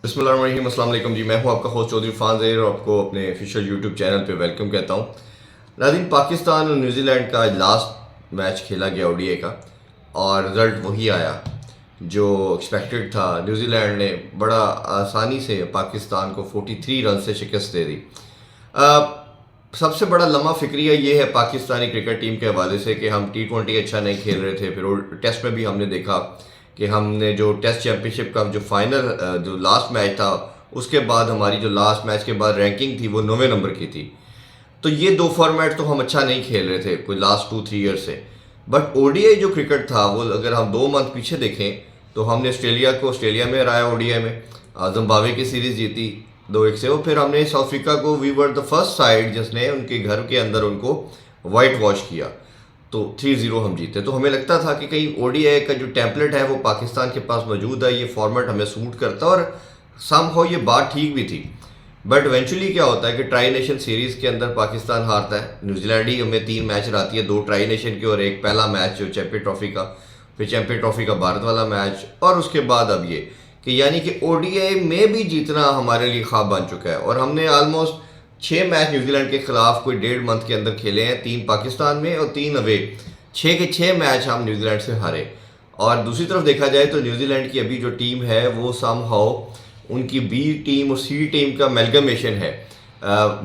बिस्मिल्लाहिर्रहमानिर्रहीम, अस्सलाम वालेकुम जी। मैं हूं आपका होस्ट चौधरी फान ज़हीर और आपको अपने ऑफिशियल यूट्यूब चैनल पे वेलकम कहता हूं। नाज़रीन, पाकिस्तान और न्यूजीलैंड का लास्ट मैच खेला गया ओडीआई का और रिज़ल्ट वही आया जो एक्सपेक्टेड था। न्यूजीलैंड ने बड़ा आसानी से पाकिस्तान को 43 रन से शिकस्त दे दी। सबसे बड़ा लम्हा फिक्रिया ये है पाकिस्तानी क्रिकेट टीम के हवाले से कि हम T20 अच्छा नहीं खेल रहे थे। फिर टेस्ट में भी हमने देखा कि हमने जो टेस्ट चैम्पियनशिप का जो फाइनल जो लास्ट मैच था उसके बाद हमारी जो लास्ट मैच के बाद रैंकिंग थी वो 9वें नंबर की थी। तो ये दो फॉर्मेट तो हम अच्छा नहीं खेल रहे थे कोई लास्ट 2-3 ईयर से। बट ओडीआई जो क्रिकेट था वो अगर हम 2 मंथ पीछे देखें तो हमने ऑस्ट्रेलिया को ऑस्ट्रेलिया में हराया ओडीआई में, जिम्बाब्वे की सीरीज़ जीती 2-1 से, और फिर हमने साउथ अफ्रीका को we were the first side जिसने उनके घर के अंदर उनको वाइट वॉश किया, तो 3-0 हम जीते। तो हमें लगता था कि कहीं ओडीआई का जो टेम्पलेट है वो पाकिस्तान के पास मौजूद है, ये फॉर्मेट हमें सूट करता है, और समहाउ ये बात ठीक भी थी। बट इवेंचुअली क्या होता है कि ट्राई नेशन सीरीज़ के अंदर पाकिस्तान हारता है। न्यूजीलैंड ही हमें 3 मैच हराती है, 2 ट्राई नेशन के और एक पहला मैच जो चैंपियन ट्रॉफी का, फिर चैंपियन ट्रॉफी का भारत वाला मैच, और उसके बाद अब ये कि यानी कि ओडीआई में भी जीतना हमारे लिए ख्वाब बन चुका है। और हमने ऑलमोस्ट 6 मैच न्यूजीलैंड के खिलाफ कोई 1.5 मंथ के अंदर खेले हैं, 3 पाकिस्तान में और 3 अवे। 6 के 6 मैच हम न्यूजीलैंड से हारे। और दूसरी तरफ देखा जाए तो न्यूजीलैंड की अभी जो टीम है वो समहाउ उनकी बी टीम और सी टीम का एमलगमेशन है,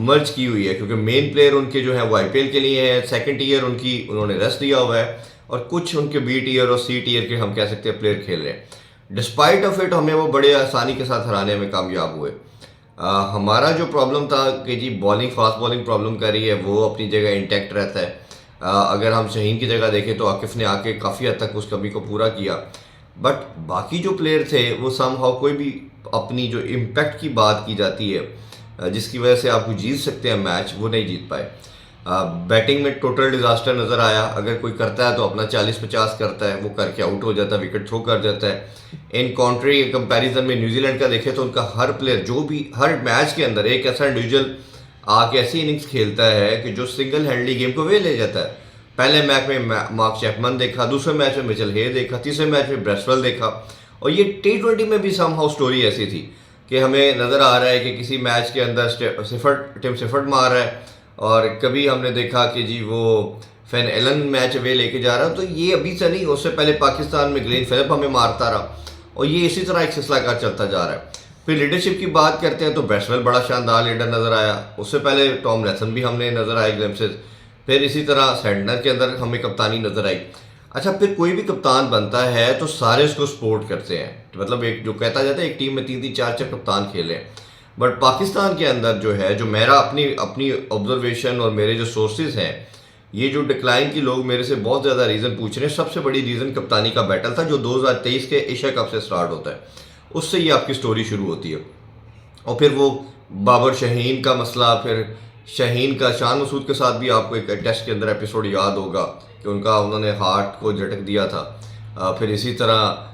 मर्ज की हुई है, क्योंकि मेन प्लेयर उनके जो है वो आईपीएल के लिए हैं, सेकंड टीयर उनकी उन्होंने रेस्ट दिया हुआ है, और कुछ उनके बी टीयर और सी टीयर के हम कह सकते हैं प्लेयर खेल रहे हैं। डिस्पाइट ऑफ इट हमें वो बड़े आसानी के साथ हराने में कामयाब हुए। हमारा जो प्रॉब्लम था कि जी बॉलिंग, फास्ट बॉलिंग प्रॉब्लम कर रही है, वो अपनी जगह इंटैक्ट रहता है। अगर हम शहीन की जगह देखें तो आकिफ ने आके काफ़ी हद तक उस कमी को पूरा किया। बट बाकी जो प्लेयर थे वो समहाउ कोई भी अपनी जो इम्पैक्ट की बात की जाती है जिसकी वजह से आप जीत सकते हैं मैच, वो नहीं जीत पाए। बैटिंग में टोटल डिजास्टर नज़र आया। अगर कोई करता है तो अपना 40-50 करता है, वो करके आउट हो जाता है, विकेट थ्रो कर जाता है। इन कॉन्ट्री कंपैरिजन में न्यूजीलैंड का देखें तो उनका हर प्लेयर जो भी हर मैच के अंदर एक ऐसा इंडिविजुअल आके ऐसी इनिंग्स खेलता है कि जो सिंगल हैंडली गेम को वे ले जाता है। पहले मैच में मार्क चैपमन देखा, दूसरे मैच में मिचेल हे देखा, तीसरे मैच में ब्रेसवेल देखा, और ये T20 में भी समहाउ स्टोरी ऐसी थी कि हमें नज़र आ रहा है कि किसी मैच के अंदर टिम सिफर्ट मार रहा है, और कभी हमने देखा कि जी वो फैन एलन मैच वे लेके जा रहा है। तो ये अभी से नहीं, उससे पहले पाकिस्तान में ग्लेन फिलिप हमें मारता रहा, और ये इसी तरह एक सिलसिलाकार चलता जा रहा है। फिर लीडरशिप की बात करते हैं तो ब्रेसवेल बड़ा शानदार लीडर नज़र आया, उससे पहले टॉम लेसन भी हमने नज़र आए ग्लिम्पसेस, फिर इसी तरह सेंटनर के अंदर हमें कप्तानी नज़र आई। अच्छा, फिर कोई भी कप्तान बनता है तो सारे उसको सपोर्ट करते हैं, तो मतलब एक जो कहता जाता है एक टीम में 3-3 4-4 कप्तान खेले हैं। बट पाकिस्तान के अंदर जो है, जो मेरा अपनी ऑब्जर्वेशन और मेरे जो सोर्सेज हैं, ये जो डिक्लाइन की लोग मेरे से बहुत ज़्यादा रीज़न पूछ रहे हैं, सबसे बड़ी रीज़न कप्तानी का बैटल था जो 2023 के एशिया कप से स्टार्ट होता है, उससे ये आपकी स्टोरी शुरू होती है। और फिर वो बाबर शहीन का मसला, फिर शहीन का शान मसूद के साथ भी आपको एक टेस्ट के अंदर एपिसोड याद होगा कि उन्होंने हार्ट को झटक दिया था। फिर इसी तरह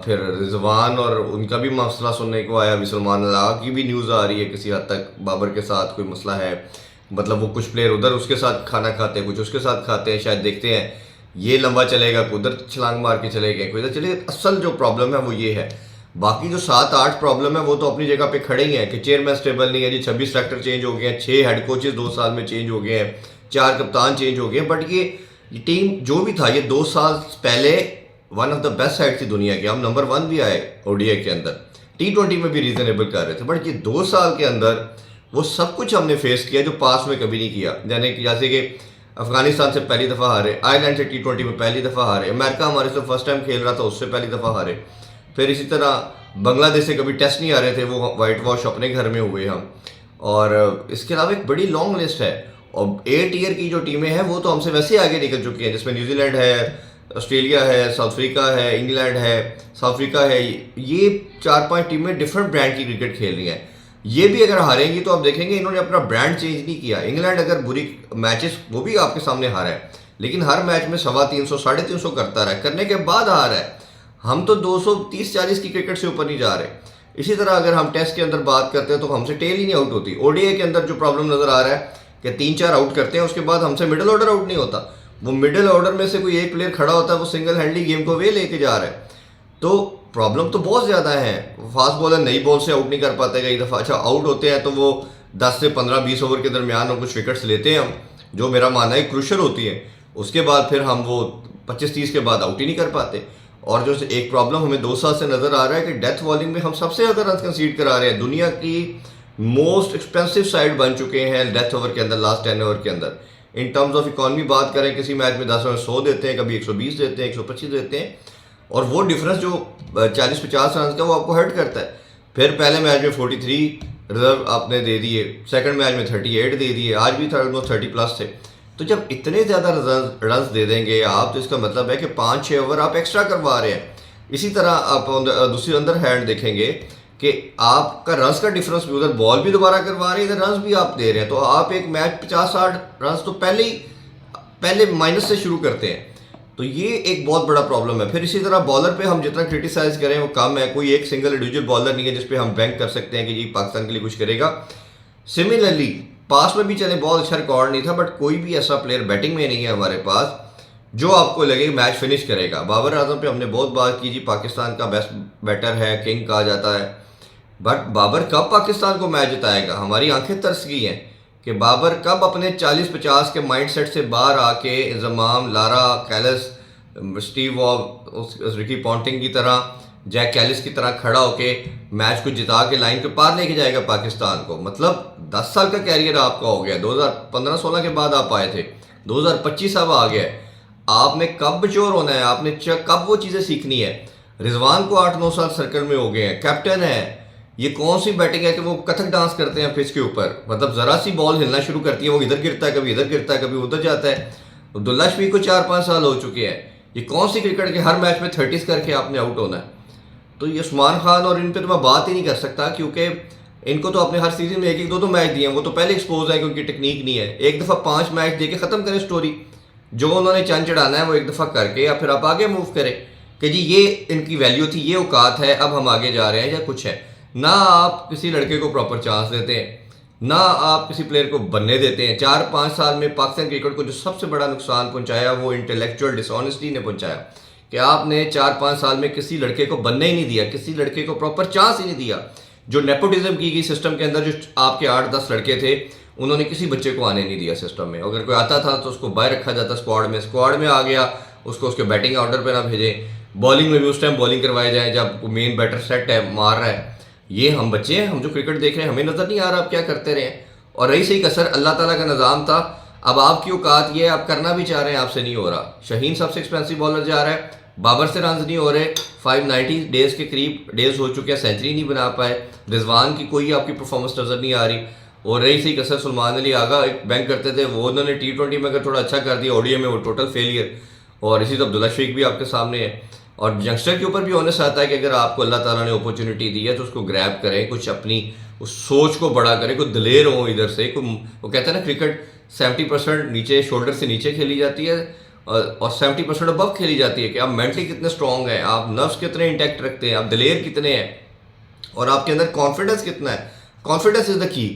फिर रिजवान और उनका भी मसला सुनने को आया, अभी सलमान अल्लाह की भी न्यूज़ आ रही है किसी हद तक बाबर के साथ कोई मसला है, मतलब वो कुछ प्लेयर उधर उसके साथ खाना खाते हैं, कुछ उसके साथ खाते हैं, शायद देखते हैं ये लंबा चलेगा, कोई उधर छलांग मार के चले गए, कोई इधर चले। असल जो प्रॉब्लम है वो ये है। बाकी जो 7-8 प्रॉब्लम है वो तो अपनी जगह पे खड़े ही हैं कि चेयरमैन स्टेबल नहीं है जी, 26 सेलेक्टर चेंज हो गए हैं, 6 हेड कोचेज 2 साल में चेंज हो गए हैं, 4 कप्तान चेंज हो गए हैं। बट ये टीम जो भी था, ये 2 साल पहले one of the best side थी दुनिया की, हम नंबर 1 भी आए ओडीआई के अंदर, T20 में भी रीजनेबल कर रहे थे। बट ये 2 साल के अंदर वो सब कुछ हमने फेस किया जो पास में कभी नहीं किया। यानी कि जैसे कि अफगानिस्तान से पहली दफ़ा हारे, आयरलैंड से T20 में पहली दफ़ा हारे, अमेरिका हमारे से फर्स्ट टाइम खेल रहा था उससे पहली दफ़ा हारे, फिर इसी तरह बांग्लादेश से कभी टेस्ट नहीं आ रहे थे, वो वाइट वॉश अपने घर में हुए हम। और इसके अलावा एक बड़ी लॉन्ग लिस्ट है, और 8 ईयर की जो टीमें हैं वो तो हमसे वैसे आगे निकल चुकी हैं, जिसमें न्यूजीलैंड है, ऑस्ट्रेलिया है, साउथ अफ्रीका है, इंग्लैंड है, साउथ अफ्रीका है। ये 4-5 टीमें डिफरेंट ब्रांड की क्रिकेट खेल रही हैं। ये भी अगर हारेंगी तो आप देखेंगे इन्होंने अपना ब्रांड चेंज नहीं किया। इंग्लैंड अगर बुरी मैचेस वो भी आपके सामने हारा है, लेकिन हर मैच में 325 350 करता रहा है, करने के बाद हारा है। हम तो 230-40 की क्रिकेट से ऊपर नहीं जा रहे। इसी तरह अगर हम टेस्ट के अंदर बात करते हैं तो हमसे टेल ही नहीं आउट होती। ओडीआई के अंदर जो प्रॉब्लम नजर आ रहा है कि 3-4 आउट करते हैं, उसके बाद हमसे मिडिल ऑर्डर आउट नहीं होता। वो मिडिल ऑर्डर में से कोई एक प्लेयर खड़ा होता है, वो सिंगल हैंडली गेम को वे लेके जा रहा है। तो प्रॉब्लम तो बहुत ज़्यादा है। फास्ट बॉलर नई बॉल से आउट नहीं कर पाते कई दफ़ा। अच्छा, आउट होते हैं तो वो 10 से 15-20 ओवर के दरमियान और कुछ विकेट्स लेते हैं हम, जो मेरा मानना है क्रूशल होती है। उसके बाद फिर हम वो 25-30 के बाद आउट ही नहीं कर पाते। और जो एक प्रॉब्लम हमें 2 साल से नज़र आ रहा है कि डेथ बॉलिंग में हम सबसे ज़्यादा रन कंसीड करा रहे हैं। दुनिया की मोस्ट एक्सपेंसिव साइड बन चुके हैं डेथ ओवर के अंदर, लास्ट 10 ओवर के अंदर। इन टर्म्स ऑफ इकॉनमी बात करें, किसी मैच में 10 ओवर 100 देते हैं, कभी 120 देते हैं, 125 देते हैं, और वो डिफरेंस जो 40-50 रन का वो आपको हर्ट करता है। फिर पहले मैच में 43 रिजर्व आपने दे दिए, सेकंड मैच में 38 दे दिए, आज भी ऑलमोस्ट 30+ थे। तो जब इतने ज़्यादा रन दे देंगे आप, तो इसका मतलब है कि 5-6 ओवर आप एक्स्ट्रा करवा रहे हैं। इसी तरह आप दूसरी अंदर हैंड देखेंगे कि आपका रन्स का डिफरेंस भी, उधर बॉल भी दोबारा करवा रहे हैं, इधर रन्स भी आप दे रहे हैं। तो आप एक मैच 50-60 रन तो पहले माइनस से शुरू करते हैं। तो ये एक बहुत बड़ा प्रॉब्लम है। फिर इसी तरह बॉलर पे हम जितना क्रिटिसाइज करें वो कम है। कोई एक सिंगल इंडिविजुअल बॉलर नहीं है जिस पे हम बैंक कर सकते हैं कि ये पाकिस्तान के लिए कुछ करेगा। सिमिलरली पास में भी चले बहुत अच्छा रिकॉर्ड नहीं था, बट कोई भी ऐसा प्लेयर बैटिंग में नहीं है हमारे पास जो आपको लगे मैच फिनिश करेगा। बाबर आजम पे हमने बहुत बात की, जी पाकिस्तान का बेस्ट बैटर है, किंग कहा जाता है, बट बाबर कब पाकिस्तान को मैच जिताएगा? हमारी आंखें तरस गई हैं कि बाबर कब अपने 40-50 के माइंडसेट से बाहर आके Inzamam, Lara, Kallis, Steve Waugh, Ricky Ponting की तरह, जैक कैलिस की तरह खड़ा होके मैच को जिता के लाइन के पार लेके जाएगा पाकिस्तान को। मतलब 10 साल का कैरियर आपका हो गया, 2015-16 के बाद आप आए थे, 2025 अब आ गया है। आपने कब मैच्योर होना है? आपने कब वो चीज़ें सीखनी है? रिजवान को 8-9 साल सर्कल में हो गए हैं, कैप्टन है। ये कौन सी बैटिंग है कि वो कथक डांस करते हैं पिच के ऊपर? मतलब ज़रा सी बॉल हिलना शुरू करती है, वो इधर गिरता है, कभी इधर गिरता है, कभी उधर जाता है। अब्दुल्ला शफीक को 4-5 साल हो चुके हैं। ये कौन सी क्रिकेट के हर मैच में 30s करके आपने आउट होना है? तो ये उस्मान खान और इन पे तो मैं बात ही नहीं कर सकता, क्योंकि इनको तो अपने हर सीजन में 1-1, 2-2 मैच दिए हैं। वो तो पहले एक्सपोज है कि उनकी टेक्निक नहीं है। एक दफ़ा 5 मैच दे के ख़त्म करें स्टोरी। जो उन्होंने चंद चढ़ाना है वो एक दफ़ा करके, या फिर आप आगे मूव करें कि जी ये इनकी वैल्यू थी, ये औकात है, अब हम आगे जा रहे हैं, या कुछ है। ना आप किसी लड़के को प्रॉपर चांस देते हैं, ना आप किसी प्लेयर को बनने देते हैं। 4-5 साल में पाकिस्तान क्रिकेट को जो सबसे बड़ा नुकसान पहुंचाया वो इंटेलेक्चुअल डिसऑनेस्टी ने पहुंचाया कि आपने 4-5 साल में किसी लड़के को बनने ही नहीं दिया, किसी लड़के को प्रॉपर चांस ही नहीं दिया। जो नेपोटिज्म की गई सिस्टम के अंदर, जो आपके 8-10 लड़के थे, उन्होंने किसी बच्चे को आने नहीं दिया सिस्टम में। अगर कोई आता था तो उसको बाहर रखा जाता स्क्वाड में आ गया, उसको उसके बैटिंग ऑर्डर पे ना भेजें। बॉलिंग में भी उस टाइम बॉलिंग करवाए जाए जब मेन बैटर सेट है, मार रहा है। ये हम बच्चे हैं, हम जो क्रिकेट देख रहे हैं, हमें नज़र नहीं आ रहा आप क्या करते रहे। और रही सही कसर, अल्लाह ताला का निज़ाम था। अब आपकी औकात ये है, आप करना भी चाह रहे हैं, आपसे नहीं हो रहा। शहीन सबसे एक्सपेंसिव बॉलर जा रहा है, बाबर से रन नहीं हो रहे, 590 डेज के करीब डेज हो चुके हैं, सेंचुरी नहीं बना पाए। रिजवान की कोई आपकी परफॉर्मेंस नज़र नहीं आ रही। और रही सही कसर, सलमान अली आगा एक बैंक करते थे, वो उन्होंने T20 में अगर थोड़ा अच्छा कर दिया, ODI में वो टोटल फेलियर। और इसी तरह अब्दुल्ला शफीक भी आपके सामने है। और यंगस्टर के ऊपर भी ऑनेस्ट आता है कि अगर आपको अल्लाह ताला ने अपॉर्चुनिटी दी है तो उसको ग्रैब करें, कुछ अपनी उस सोच को बड़ा करें, कुछ दिलेर हो इधर से। वो कहते हैं ना, क्रिकेट 70% नीचे, शोल्डर से नीचे खेली जाती है और 70% अबव खेली जाती है। कि आप मेंटली कितने स्ट्रॉन्ग हैं, आप नर्व्स कितने इंटैक्ट रखते हैं, आप दिलेर कितने हैं, और आपके अंदर कॉन्फिडेंस कितना है। Confidence is the key.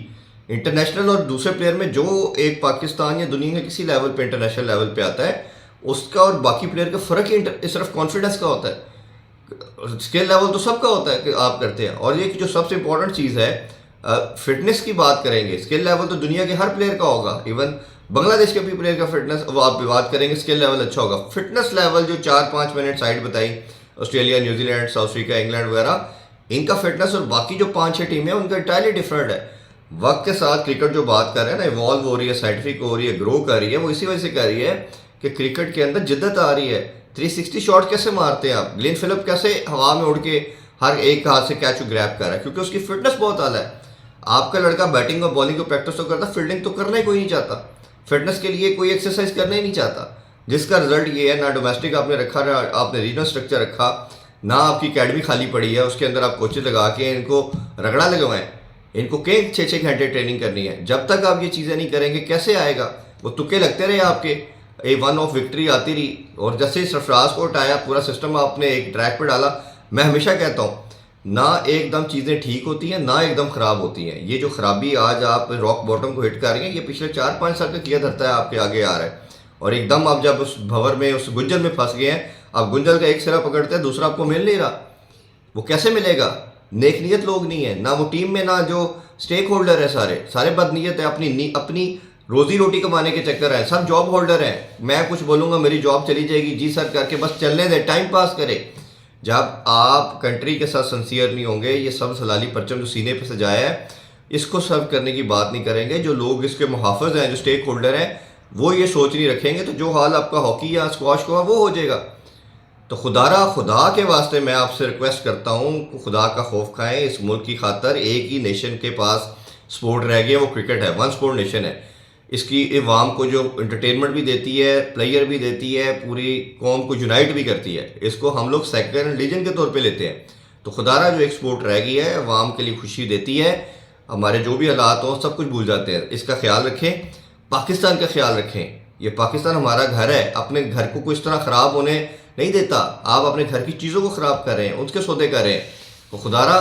International और दूसरे प्लेयर में जो एक पाकिस्तान या दुनिया के किसी लेवल पे, इंटरनेशनल लेवल पे आता है, उसका और बाकी प्लेयर का फ़र्क ही सिर्फ कॉन्फिडेंस का होता है। स्किल लेवल तो सबका होता है कि आप करते हैं। और ये जो सबसे इंपॉर्टेंट चीज़ है, फिटनेस की बात करेंगे, स्किल लेवल तो दुनिया के हर प्लेयर का होगा। इवन बांग्लादेश के भी प्लेयर का फिटनेस, वो आप बात करेंगे, स्किल लेवल अच्छा होगा। फिटनेस लेवल जो 4-5 मिनट साइड बताई, Australia, New Zealand, south Africa, England वगैरह, इनका फिटनेस और बाकी जो 5-6 टीमें हैं उनका इंटायरली डिफरेंट है। वक्त के साथ क्रिकेट जो बात कर रहे हैं ना, इवॉल्व हो रही है, साइंटिफिक हो रही है, ग्रो कर रही है, वो इसी वजह से कर रही है कि क्रिकेट के अंदर जिद्दत आ रही है। 360 शॉट कैसे मारते हैं आप? ग्लेन फिलिप कैसे हवा में उड़ के हर एक हाथ से कैच को ग्रैब कर रहा है? क्योंकि उसकी फिटनेस बहुत आला है। आपका लड़का बैटिंग और बॉलिंग को प्रैक्टिस तो करता, फील्डिंग तो करना ही कोई नहीं चाहता। फिटनेस के लिए कोई एक्सरसाइज करना ही नहीं चाहता, जिसका रिजल्ट ये है, ना डोमेस्टिक आपने रखा, ना आपने रीजनल स्ट्रक्चर रखा, ना आपकी अकेडमी खाली पड़ी है, उसके अंदर आप कोचेज लगा के इनको रगड़ा लगवाएं। इनको कई 6-6 घंटे ट्रेनिंग करनी है। जब तक आप ये चीज़ें नहीं करेंगे कैसे आएगा? वो तुक्के लगते रहे आपके, ए वन ऑफ विक्ट्री आती रही, और जैसे सरफराज को हटाया, पूरा सिस्टम आपने एक ट्रैक पर डाला। मैं हमेशा कहता हूँ, ना एकदम चीज़ें ठीक होती हैं, ना एकदम ख़राब होती हैं। ये जो खराबी आज आप रॉक बॉटम को हिट कर रही हैं, ये पिछले 4-5 साल का किया धरता है आपके आगे आ रहा है। और एकदम आप जब उस भंवर में, उस गुंजल में फंस गए हैं, आप गुंजल का एक सिरा पकड़ते हैं, दूसरा आपको मिल नहीं रहा। वो कैसे मिलेगा? नेक नीयत लोग नहीं है ना वो टीम में, ना जो स्टेक होल्डर है, सारे सारे बदनीयत है, अपनी रोजी रोटी कमाने के चक्कर है, सब जॉब होल्डर हैं। मैं कुछ बोलूँगा मेरी जॉब चली जाएगी, जी सर करके बस चलने दें, टाइम पास करें। जब आप कंट्री के साथ सिंसियर नहीं होंगे, ये सब सलाली परचम जो सीने पे सजाया है इसको सर्व करने की बात नहीं करेंगे, जो लोग इसके मुहाफ़िज़ हैं, जो स्टेक होल्डर हैं, वो ये सोच नहीं रखेंगे, तो जो हाल आपका हॉकी या स्क्वाश का वो हो जाएगा। तो खुदा के वास्ते मैं आपसे रिक्वेस्ट करता हूँ, खुदा का खौफ खाएं। इस मुल्क की खातर एक ही नेशन के पास स्पोर्ट रह गया, वो क्रिकेट है, वन स्पोर्ट नेशन है। इसकी इवाम को जो इंटरटेनमेंट भी देती है, प्लेयर भी देती है, पूरी कौम को यूनाइट भी करती है। इसको हम लोग सेकेंड रिलीजन के तौर पे लेते हैं। तो खुदारा जो एक स्पोर्ट रह गई है, अवाम के लिए खुशी देती है, हमारे जो भी हालात हों सब कुछ भूल जाते हैं। इसका ख्याल रखें, पाकिस्तान का ख्याल रखें। ये पाकिस्तान हमारा घर है, अपने घर को कुछ तरह ख़राब होने नहीं देता। आप अपने घर की चीज़ों को ख़राब कर रहे हैं, उसके सौदे कर रहे हैं। तो खुदारा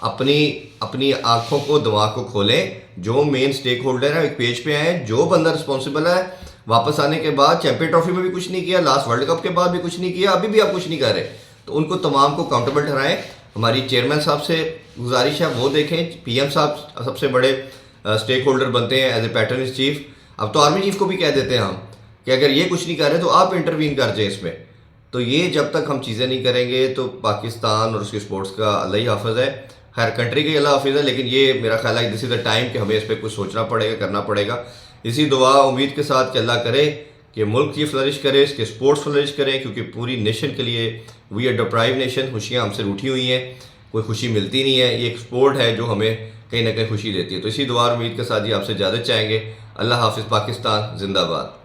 अपनी अपनी आंखों को, दिमाग को खोलें। जो मेन स्टेक होल्डर है एक पेज पे आए, जो बंदा रिस्पॉन्सिबल है वापस आने के बाद, चैंपियन ट्रॉफी में भी कुछ नहीं किया, लास्ट वर्ल्ड कप के बाद भी कुछ नहीं किया, अभी भी आप कुछ नहीं कर रहे, तो उनको तमाम को काउंटेबल ठहराएं। हमारी चेयरमैन साहब से गुजारिश है वो देखें, पीएम साहब सबसे बड़े स्टेक होल्डर बनते हैं एज ए पैटर्न चीफ। अब तो आर्मी चीफ को भी कह देते हैं हम कि अगर ये कुछ नहीं कर रहे तो आप इंटरवीन कर जाए इसमें। तो ये जब तक हम चीज़ें नहीं करेंगे तो पाकिस्तान और उसके स्पोर्ट्स का अल्लाह ही हाफिज़ है, हर कंट्री के अल्लाह हाफिज़ है। लेकिन ये मेरा ख्याल है दिस इज़ द टाइम कि हमें इस पर कुछ सोचना पड़ेगा, करना पड़ेगा। इसी दुआ उम्मीद के साथ कि अल्लाह करे कि मुल्क की फ्लरिश करे, इसके स्पोर्ट्स फ्लरिश करें, क्योंकि पूरी नेशन के लिए वी आर डिप्राइव नेशन। खुशियाँ हमसे रूठी हुई हैं, कोई खुशी मिलती नहीं है। ये एक स्पोर्ट है जो हमें कहीं ना कहीं खुशी देती है। तो इसी दुआ और उम्मीद के साथ ही आपसे इजाज़त चाहेंगे। अल्लाह हाफिज़। पाकिस्तान जिंदाबाद।